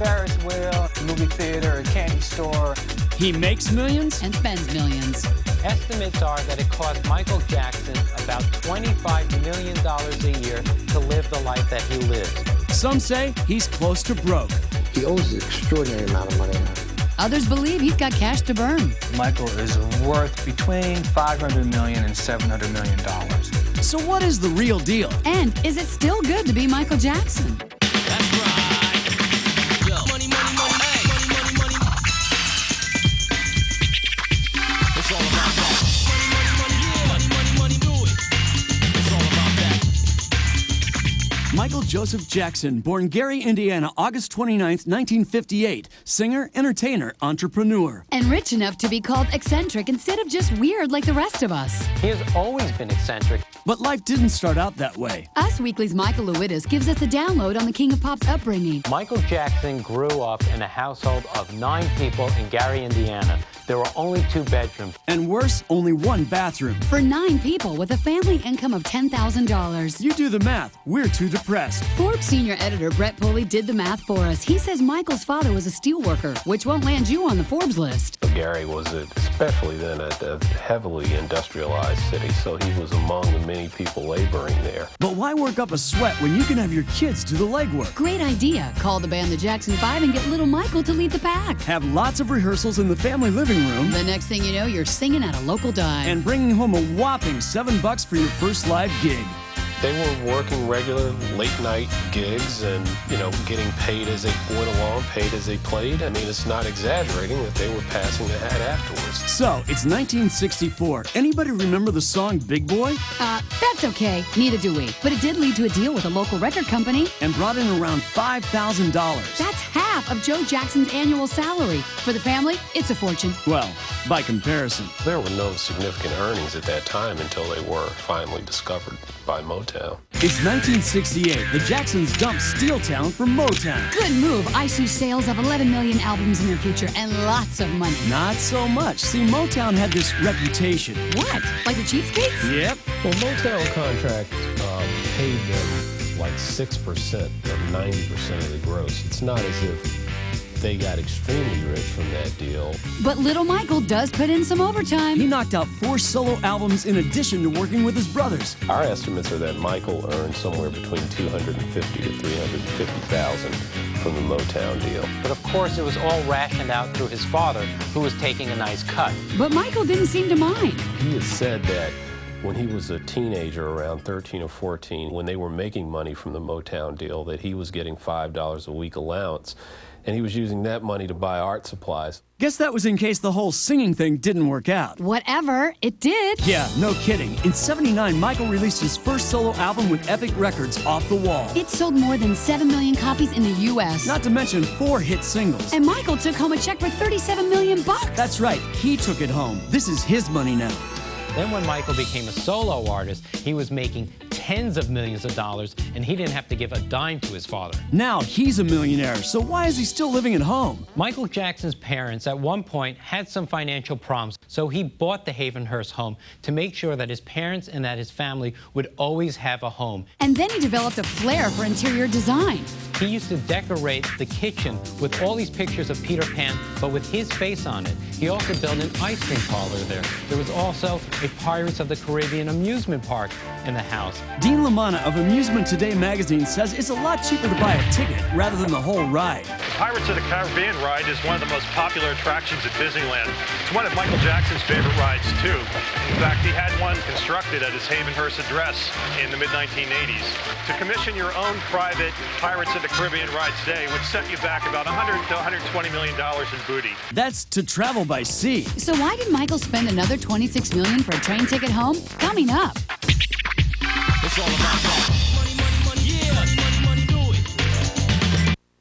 Ferris wheel, a movie theater, a candy store. He makes millions and spends millions. Estimates are that it cost Michael Jackson about $25 million a year to live the life that he lives. Some say he's close to broke. He owes an extraordinary amount of money now. Others believe he's got cash to burn. Michael is worth between $500 million and $700 million. So what is the real deal? And is it still good to be Michael Jackson? That's right. Yo. Money, money, money, hey. Money, money, money. It's all about that. Money, money, money, yeah. Money, money, money, do it. It's all about that. Michael Joseph Jackson, born Gary, Indiana, August 29th, 1958. Singer, entertainer, entrepreneur. And rich enough to be called eccentric instead of just weird like the rest of us. He has always been eccentric. But life didn't start out that way. Us Weekly's Michael Lewidis gives us the download on the King of Pop's upbringing. Michael Jackson grew up in a household of 9 people in Gary, Indiana. There were only 2 bedrooms. And worse, only 1 bathroom. For 9 people with a family income of $10,000. You do the math. We're too depressed. Forbes senior editor Brett Pulley did the math for us. He says Michael's father was a steelworker, which won't land you on the Forbes list. Gary was, especially then, a heavily industrialized city, so he was among the many people laboring there. But why work up a sweat when you can have your kids do the legwork? Great idea. Call the band the Jackson 5 and get little Michael to lead the pack. Have lots of rehearsals in the family living room. The next thing you know, you're singing at a local dive. And bringing home a whopping $7 for your first live gig. They were working regular late-night gigs and, getting paid as they went along, paid as they played. I mean, it's not exaggerating that they were passing the hat afterwards. So, it's 1964. Anybody remember the song Big Boy? That's okay. Neither do we. But it did lead to a deal with a local record company. And brought in around $5,000. That's half of Joe Jackson's annual salary. For the family, it's a fortune. Well, by comparison. There were no significant earnings at that time until they were finally discovered by Motown. It's 1968. The Jacksons dumped Steeltown for Motown. Good move. I see sales of 11 million albums in their future and lots of money. Not so much. See, Motown had this reputation. What? Like the cheapskates? Yep. Well, Motown contract paid them like 6% of 90% of the gross. It's not as if they got extremely rich from that deal. But little Michael does put in some overtime. He knocked out 4 solo albums in addition to working with his brothers. Our estimates are that Michael earned somewhere between $250,000 to $350,000 from the Motown deal. But of course, it was all rationed out through his father, who was taking a nice cut. But Michael didn't seem to mind. He has said that when he was a teenager, around 13 or 14, when they were making money from the Motown deal, that he was getting $5 a week allowance, and he was using that money to buy art supplies. Guess that was in case the whole singing thing didn't work out. Whatever, it did. Yeah, no kidding. In '79, Michael released his first solo album with Epic Records, Off the Wall. It sold more than 7 million copies in the U.S. Not to mention 4 hit singles. And Michael took home a check for $37 million. That's right, he took it home. This is his money now. Then when Michael became a solo artist, he was making tens of millions of dollars, and he didn't have to give a dime to his father. Now he's a millionaire, so why is he still living at home? Michael Jackson's parents at one point had some financial problems, so he bought the Havenhurst home to make sure that his parents and that his family would always have a home. And then he developed a flair for interior design. He used to decorate the kitchen with all these pictures of Peter Pan, but with his face on it. He also built an ice cream parlor there. There was also a Pirates of the Caribbean amusement park in the house. Dean Lamanna of Amusement Today magazine says it's a lot cheaper to buy a ticket rather than the whole ride. The Pirates of the Caribbean ride is one of the most popular attractions at Disneyland. It's one of Michael Jackson's favorite rides, too. In fact, he had one constructed at his Havenhurst address in the mid-1980s. To commission your own private Pirates of the Caribbean ride today would set you back about $100 to $120 million in booty. That's to travel by sea. So why did Michael spend another $26 million for a train ticket home? Coming up. It's all about that.